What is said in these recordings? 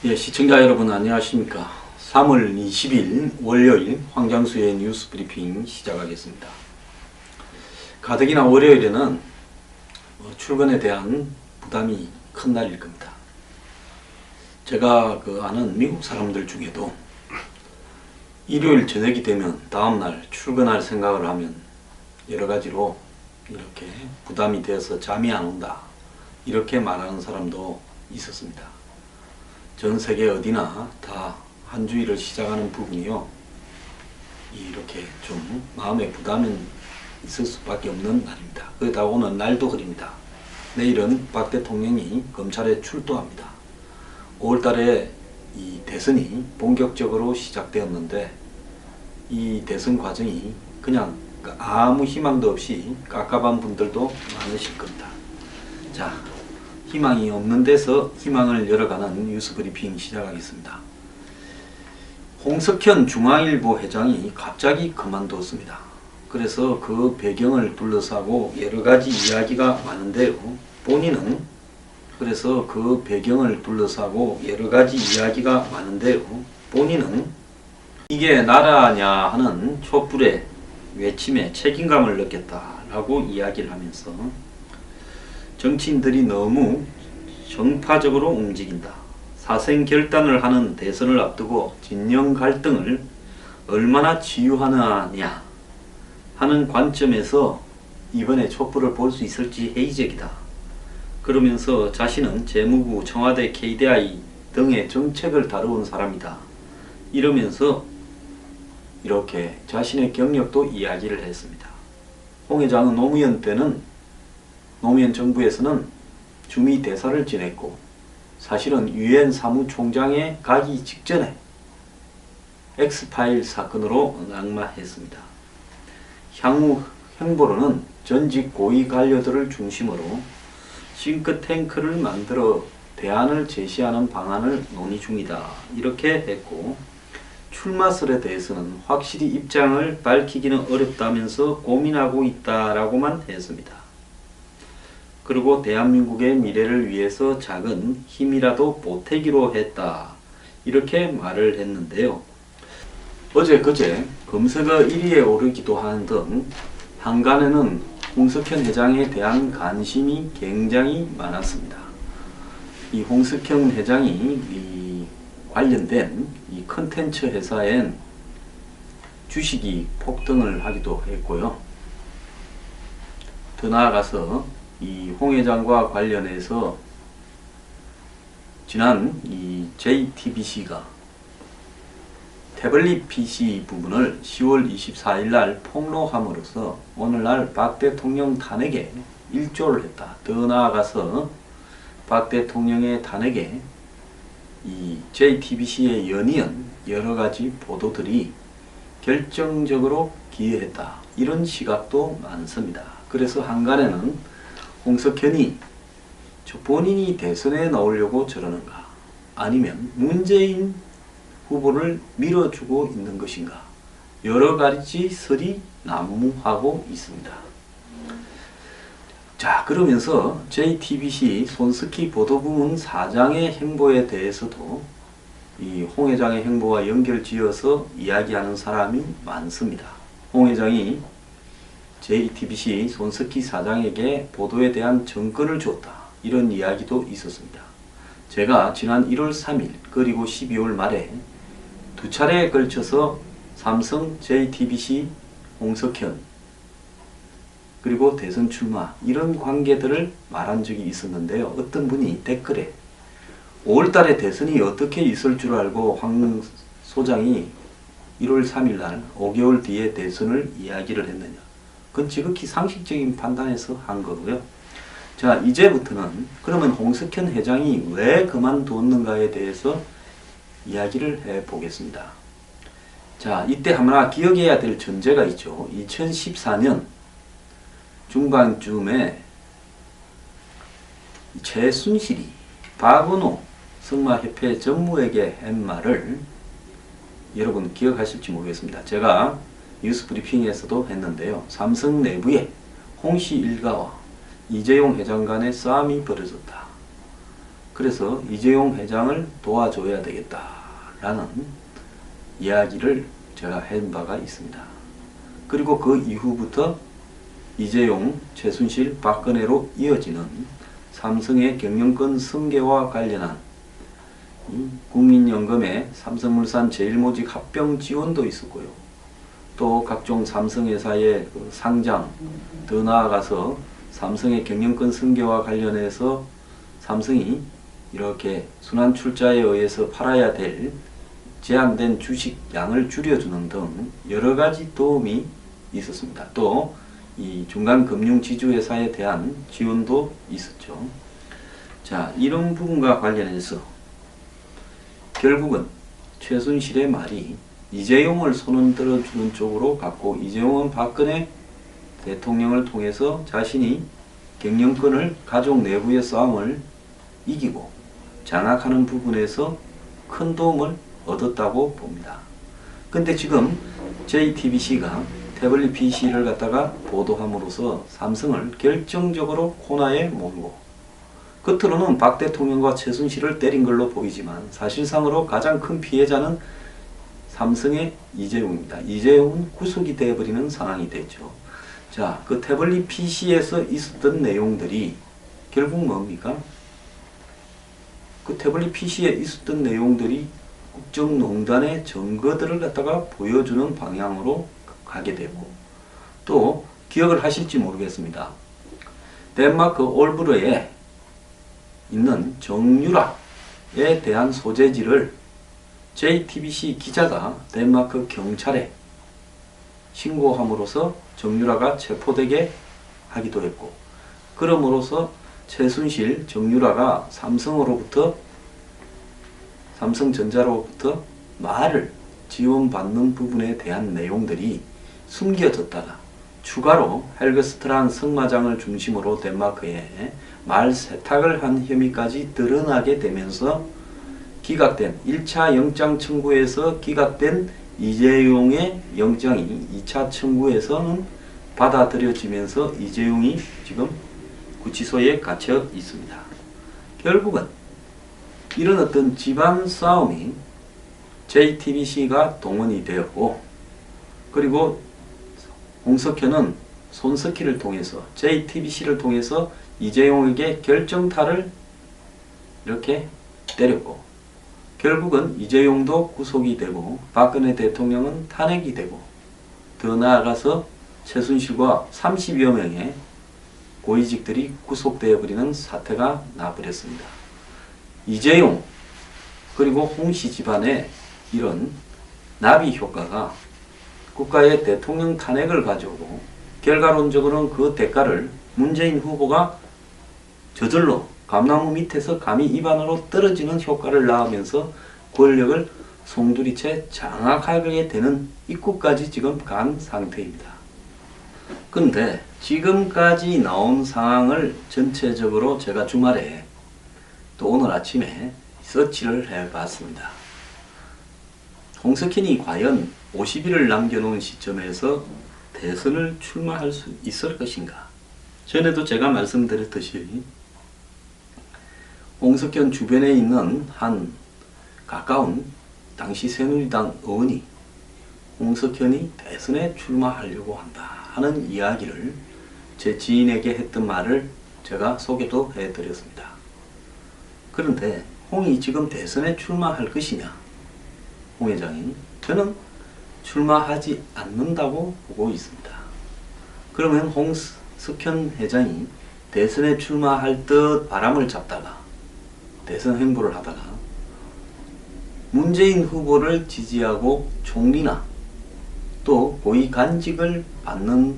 예, 시청자 여러분 안녕하십니까. 3월 20일 월요일 황장수의 뉴스 브리핑 시작하겠습니다. 가뜩이나 월요일에는 출근에 대한 부담이 큰 날일 겁니다. 제가 아는 미국 사람들 중에도 일요일 저녁이 되면 다음날 출근할 생각을 하면 여러 가지로 이렇게 부담이 되어서 잠이 안 온다, 이렇게 말하는 사람도 있었습니다. 전 세계 어디나 다 한 주일을 시작하는 부분이요, 이렇게 좀 마음의 부담은 있을 수밖에 없는 날입니다. 그러다 오는 날도 그립니다. 내일은 박 대통령이 검찰에 출두합니다. 5월달에 이 대선이 본격적으로 시작되었는데 이 대선 과정이 그냥 아무 희망도 없이 깝깝한 분들도 많으실 겁니다. 자, 희망이 없는 데서 희망을 열어가는 뉴스 브리핑 시작하겠습니다. 홍석현 중앙일보 회장이 갑자기 그만뒀습니다. 그래서 그 배경을 둘러싸고 여러 가지 이야기가 많은데요. 본인은 이게 나라냐 하는 촛불의 외침에 책임감을 느꼈다라고 이야기를 하면서 정치인들이 너무 정파적으로 움직인다, 사생 결단을 하는 대선을 앞두고 진영 갈등을 얼마나 치유하느냐 하는 관점에서 이번에 촛불을 볼 수 있을지 회의적이다. 그러면서 자신은 재무부, 청와대, KDI 등의 정책을 다루는 사람이다, 이러면서 이렇게 자신의 경력도 이야기를 했습니다. 홍 회장은 노무현 때는 노무현 정부에서는 주미 대사를 지냈고 사실은 유엔 사무총장에 가기 직전에 엑스파일 사건으로 낙마했습니다. 향후 행보로는 전직 고위 관료들을 중심으로 싱크탱크를 만들어 대안을 제시하는 방안을 논의 중이다, 이렇게 했고, 출마설에 대해서는 확실히 입장을 밝히기는 어렵다면서 고민하고 있다라고만 했습니다. 그리고 대한민국의 미래를 위해서 작은 힘이라도 보태기로 했다, 이렇게 말을 했는데요. 어제 그제 검색어 1위에 오르기도 하는 등 한간에는 홍석현 회장에 대한 관심이 굉장히 많았습니다. 이 홍석현 회장이 관련된 이 컨텐츠 회사엔 주식이 폭등을 하기도 했고요. 더 나아가서 이 홍 회장과 관련해서 지난 이 JTBC가 태블릿 PC 부분을 10월 24일 날 폭로함으로써 오늘날 박 대통령 탄핵에 일조를 했다. 더 나아가서 박 대통령의 탄핵에 이 JTBC에 연이은 여러 가지 보도들이 결정적으로 기여했다, 이런 시각도 많습니다. 그래서 한간에는 홍석현이 본인이 대선에 나오려고 저러는가, 아니면 문재인 후보를 밀어주고 있는 것인가, 여러 가지 설이 난무하고 있습니다. 자, 그러면서 JTBC 손석희 보도부문 사장의 행보에 대해서도 이 홍 회장의 행보와 연결지어서 이야기하는 사람이 많습니다. 홍 회장이 JTBC 손석희 사장에게 보도에 대한 정권을 줬다, 이런 이야기도 있었습니다. 제가 지난 1월 3일 그리고 12월 말에 두 차례에 걸쳐서 삼성, JTBC, 홍석현 그리고 대선 출마, 이런 관계들을 말한 적이 있었는데요. 어떤 분이 댓글에 5월달에 대선이 어떻게 있을 줄 알고 황 소장이 1월 3일 날 5개월 뒤에 대선을 이야기를 했느냐, 그건 지극히 상식적인 판단에서 한 거고요. 자, 이제부터는 그러면 홍석현 회장이 왜 그만두었는가에 대해서 이야기를 해보겠습니다. 자, 이때 하나 기억해야 될 전제가 있죠. 2014년 중반쯤에 최순실이 박은호 승마협회 전무에게 한 말을 여러분 기억하실지 모르겠습니다. 제가 뉴스 브리핑에서도 했는데요. 삼성 내부에 홍씨 일가와 이재용 회장 간의 싸움이 벌어졌다. 그래서 이재용 회장을 도와줘야 되겠다라는 이야기를 제가 한 바가 있습니다. 그리고 그 이후부터 이재용, 최순실, 박근혜로 이어지는 삼성의 경영권 승계와 관련한 국민연금의 삼성물산 제일모직 합병 지원도 있었고요. 또 각종 삼성회사의 상장, 더 나아가서 삼성의 경영권 승계와 관련해서 삼성이 이렇게 순환출자에 의해서 팔아야 될 제한된 주식 양을 줄여주는 등 여러가지 도움이 있었습니다. 또 이 중간금융지주회사에 대한 지원도 있었죠. 자, 이런 부분과 관련해서 결국은 최순실의 말이 이재용을 손을 들어주는 쪽으로 갔고, 이재용은 박근혜 대통령을 통해서 자신이 경영권을 가족 내부의 싸움을 이기고 장악하는 부분에서 큰 도움을 얻었다고 봅니다. 근데 지금 JTBC가 태블릿 PC를 갖다가 보도함으로써 삼성을 결정적으로 코너에 몰고, 겉으로는 박 대통령과 최순실을 때린 걸로 보이지만 사실상으로 가장 큰 피해자는 삼성의 이재용입니다. 이재용은 구속이 되어버리는 상황이 됐죠. 자, 그 태블릿 PC에서 있었던 내용들이 결국 뭡니까? 그 태블릿 PC에 있었던 내용들이 국정농단의 증거들을 갖다가 보여주는 방향으로 가게 되고, 또 기억을 하실지 모르겠습니다. 덴마크 올브르에 있는 정유라에 대한 소재지를 JTBC 기자가 덴마크 경찰에 신고함으로써 정유라가 체포되게 하기도 했고, 그럼으로써 최순실, 정유라가 삼성전자로부터 말을 지원받는 부분에 대한 내용들이 숨겨졌다가 추가로 헬그스트란 승마장을 중심으로 덴마크에 말 세탁을 한 혐의까지 드러나게 되면서 기각된 1차 영장 청구에서 기각된 이재용의 영장이 2차 청구에서는 받아들여지면서 이재용이 지금 구치소에 갇혀 있습니다. 결국은 이런 어떤 집안 싸움이 JTBC가 동원이 되었고, 그리고 홍석현은 손석희를 통해서 JTBC를 통해서 이재용에게 결정타를 이렇게 때렸고, 결국은 이재용도 구속이 되고 박근혜 대통령은 탄핵이 되고, 더 나아가서 최순실과 30여 명의 고위직들이 구속되어 버리는 사태가 나버렸습니다. 이재용 그리고 홍씨 집안의 이런 나비 효과가 국가의 대통령 탄핵을 가져오고, 결과론적으로는 그 대가를 문재인 후보가 저절로 감나무 밑에서 감히 입안으로 떨어지는 효과를 낳으면서 권력을 송두리째 장악하게 되는 입구까지 지금 간 상태입니다. 근데 지금까지 나온 상황을 전체적으로 제가 주말에 또 오늘 아침에 서치를 해봤습니다. 홍석현이 과연 50일을 남겨놓은 시점에서 대선을 출마할 수 있을 것인가? 전에도 제가 말씀드렸듯이 홍석현 주변에 있는 한 가까운 당시 새누리당 의원이 홍석현이 대선에 출마하려고 한다 하는 이야기를 제 지인에게 했던 말을 제가 소개도 해드렸습니다. 그런데 홍이 지금 대선에 출마할 것이냐? 홍 회장이, 저는 출마하지 않는다고 보고 있습니다. 그러면 홍석현 회장이 대선에 출마할 듯 바람을 잡다가 대선 행보를 하다가 문재인 후보를 지지하고 총리나 또 고위 간직을 받는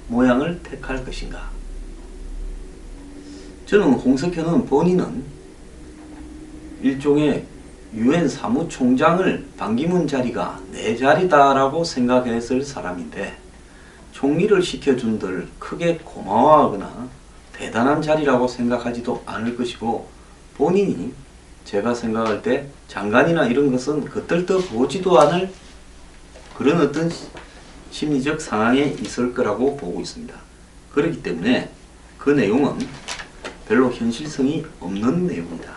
모양을 택할 것인가? 저는 홍석현은 본인은 일종의 UN 사무총장을 반기문 자리가 내 자리다라고 생각했을 사람인데, 총리를 시켜준들 크게 고마워하거나 대단한 자리라고 생각하지도 않을 것이고, 본인이 제가 생각할 때 장관이나 이런 것은 겉들떠 보지도 않을 그런 어떤 심리적 상황에 있을 거라고 보고 있습니다. 그렇기 때문에 그 내용은 별로 현실성이 없는 내용입니다.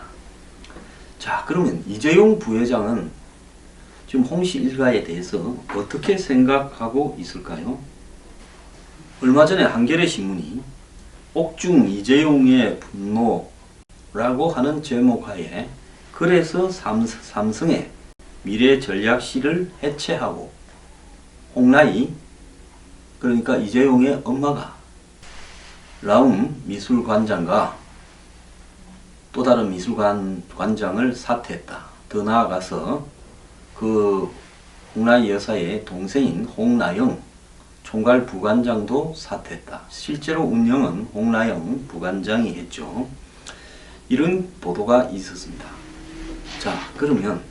자, 그러면 이재용 부회장은 지금 홍씨 일가에 대해서 어떻게 생각하고 있을까요? 얼마 전에 한겨레 신문이 옥중 이재용의 분노라고 하는 제목하에 그래서 삼성의 미래전략실을 해체하고 홍라이, 그러니까 이재용의 엄마가 라움 미술관장과 또 다른 미술관장을 사퇴했다. 더 나아가서 그 홍라이 여사의 동생인 홍나영 총괄 부관장도 사퇴했다. 실제로 운영은 홍나영 부관장이 했죠. 이런 보도가 있었습니다. 자, 그러면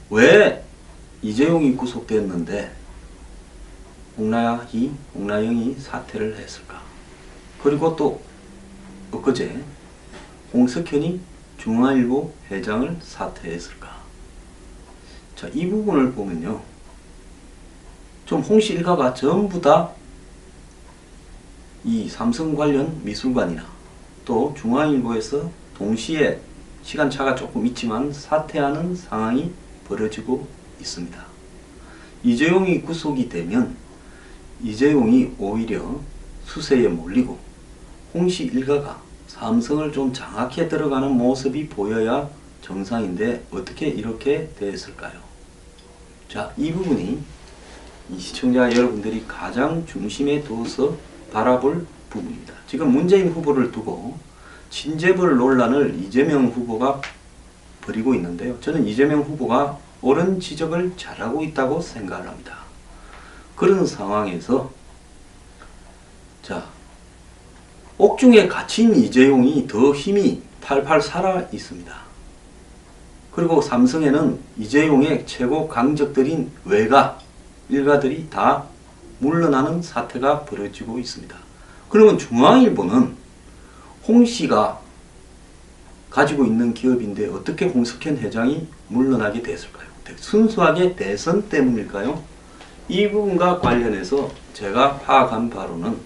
왜 이재용이 구속됐는데 홍나영이 사퇴를 했을까? 그리고 또 엊그제 홍석현이 중앙일보 회장을 사퇴했을까? 자, 이 부분을 보면요, 좀 홍씨 일가가 전부 다 이 삼성 관련 미술관이나 또 중앙일보에서 동시에 시간차가 조금 있지만 사퇴하는 상황이 벌어지고 있습니다. 이재용이 구속이 되면 이재용이 오히려 수세에 몰리고 홍씨 일가가 삼성을 좀 장악해 들어가는 모습이 보여야 정상인데 어떻게 이렇게 됐을까요? 자, 이 부분이 이 시청자 여러분들이 가장 중심에 두어서 바라볼 부분입니다. 지금 문재인 후보를 두고 친재벌 논란을 이재명 후보가 벌이고 있는데요. 저는 이재명 후보가 옳은 지적을 잘하고 있다고 생각을 합니다. 그런 상황에서 자, 옥중에 갇힌 이재용이 더 힘이 팔팔 살아 있습니다. 그리고 삼성에는 이재용의 최고 강적들인 외가 일가들이 다 물러나는 사태가 벌어지고 있습니다. 그러면 중앙일보는 홍씨가 가지고 있는 기업인데 어떻게 홍석현 회장이 물러나게 됐을까요? 순수하게 대선 때문일까요? 이 부분과 관련해서 제가 파악한 바로는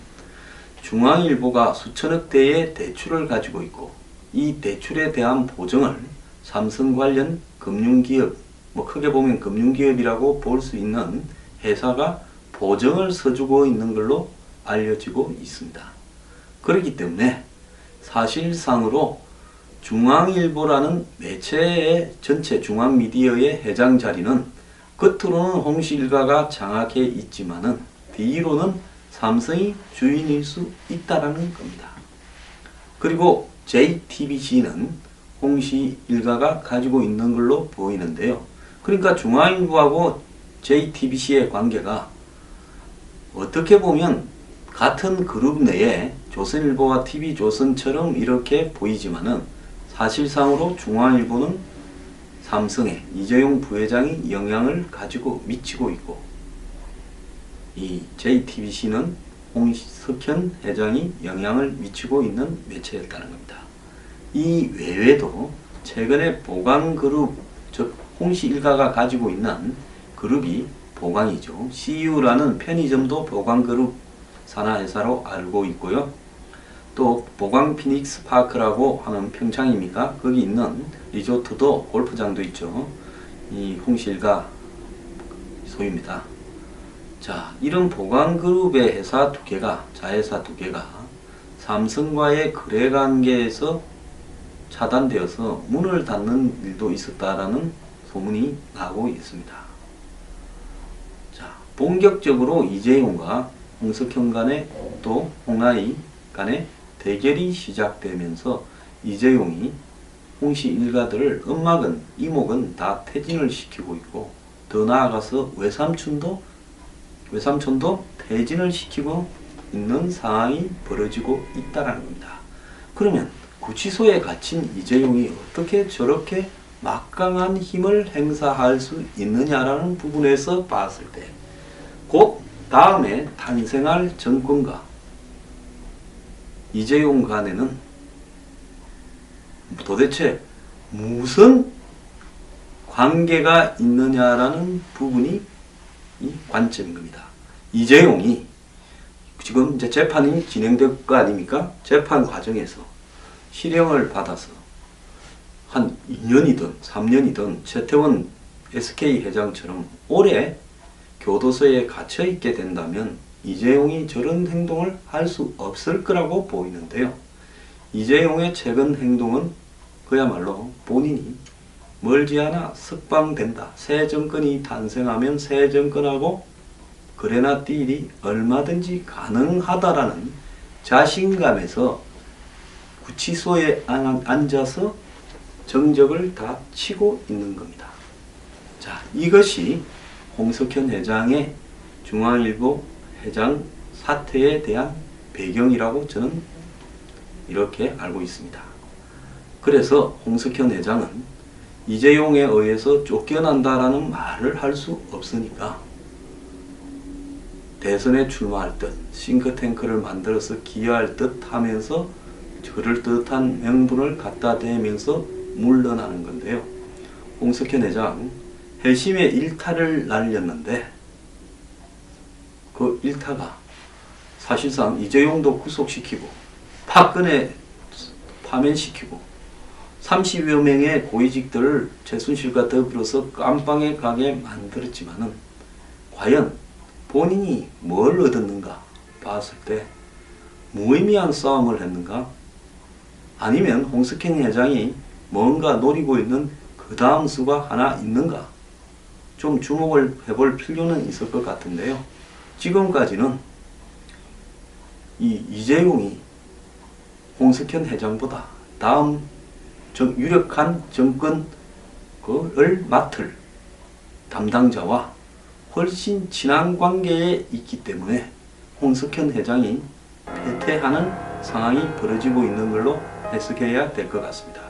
중앙일보가 수천억대의 대출을 가지고 있고 이 대출에 대한 보증을 삼성 관련 금융기업, 뭐 크게 보면 금융기업이라고 볼 수 있는 회사가 보증을 서주고 있는 걸로 알려지고 있습니다. 그렇기 때문에 사실상으로 중앙일보라는 매체의 전체 중앙미디어의 회장 자리는 겉으로는 홍씨 일가가 장악해 있지만은 뒤로는 삼성이 주인일 수 있다라는 겁니다. 그리고 JTBC는 홍씨 일가가 가지고 있는 걸로 보이는데요. 그러니까 중앙일보하고 JTBC의 관계가 어떻게 보면 같은 그룹 내에 조선일보와 TV조선처럼 이렇게 보이지만은 사실상으로 중앙일보는 삼성에 이재용 부회장이 영향을 가지고 미치고 있고 이 JTBC는 홍석현 회장이 영향을 미치고 있는 매체였다는 겁니다. 이 외에도 최근에 보강그룹, 즉 홍씨 일가가 가지고 있는 그룹이 보강이죠. CU라는 편의점도 보강그룹 산하회사로 알고 있고요. 또 보강 피닉스 파크라고 하는 평창입니까? 거기 있는 리조트도 골프장도 있죠. 이 홍씨 일가 소유입니다. 자, 이런 보강그룹의 회사 두 개가, 자회사 두 개가 삼성과의 거래관계에서 차단되어서 문을 닫는 일도 있었다라는 소문이 나고 있습니다. 자, 본격적으로 이재용과 홍석현 간의 또 홍나이 간의 대결이 시작되면서 이재용이 홍씨 일가들을 엄막은 이목은 다 퇴진을 시키고 있고 더 나아가서 외삼촌도 퇴진을 시키고 있는 상황이 벌어지고 있다는 겁니다. 그러면 구치소에 갇힌 이재용이 어떻게 저렇게 막강한 힘을 행사할 수 있느냐라는 부분에서 봤을 때 곧 다음에 탄생할 정권과 이재용 간에는 도대체 무슨 관계가 있느냐라는 부분이 이 관점인 겁니다. 이재용이 지금 이제 재판이 진행될 거 아닙니까? 재판 과정에서 실형을 받아서 한 2년이든 3년이든 최태원 SK 회장처럼 오래 교도소에 갇혀 있게 된다면 이재용이 저런 행동을 할 수 없을 거라고 보이는데요. 이재용의 최근 행동은 그야말로 본인이 멀지 않아 석방된다. 새 정권이 탄생하면 새 정권하고 그래나 뛸이 얼마든지 가능하다라는 자신감에서 구치소에 앉아서 정적을 다 치고 있는 겁니다. 자, 이것이 홍석현 회장의 중앙일보 회장 사퇴에 대한 배경이라고 저는 이렇게 알고 있습니다. 그래서 홍석현 회장은 이재용에 의해서 쫓겨난다라는 말을 할 수 없으니까 대선에 출마할 듯 싱크탱크를 만들어서 기여할 듯 하면서 그럴듯한 명분을 갖다 대면서 물러나는 건데요. 홍석현 회장 회심의 일타를 날렸는데 그 일타가 사실상 이재용도 구속시키고 박근혜 파면시키고 30여 명의 고위직들을 최순실과 더불어서 깜빵에 가게 만들었지만은 과연 본인이 뭘 얻었는가 봤을 때 무의미한 싸움을 했는가? 아니면 홍석현 회장이 뭔가 노리고 있는 그 다음 수가 하나 있는가? 좀 주목을 해볼 필요는 있을 것 같은데요. 지금까지는 이 이재용이 홍석현 회장보다 다음 유력한 정권을 맡을 담당자와 훨씬 친한 관계에 있기 때문에 홍석현 회장이 패퇴하는 상황이 벌어지고 있는 걸로 해석해야 될 것 같습니다.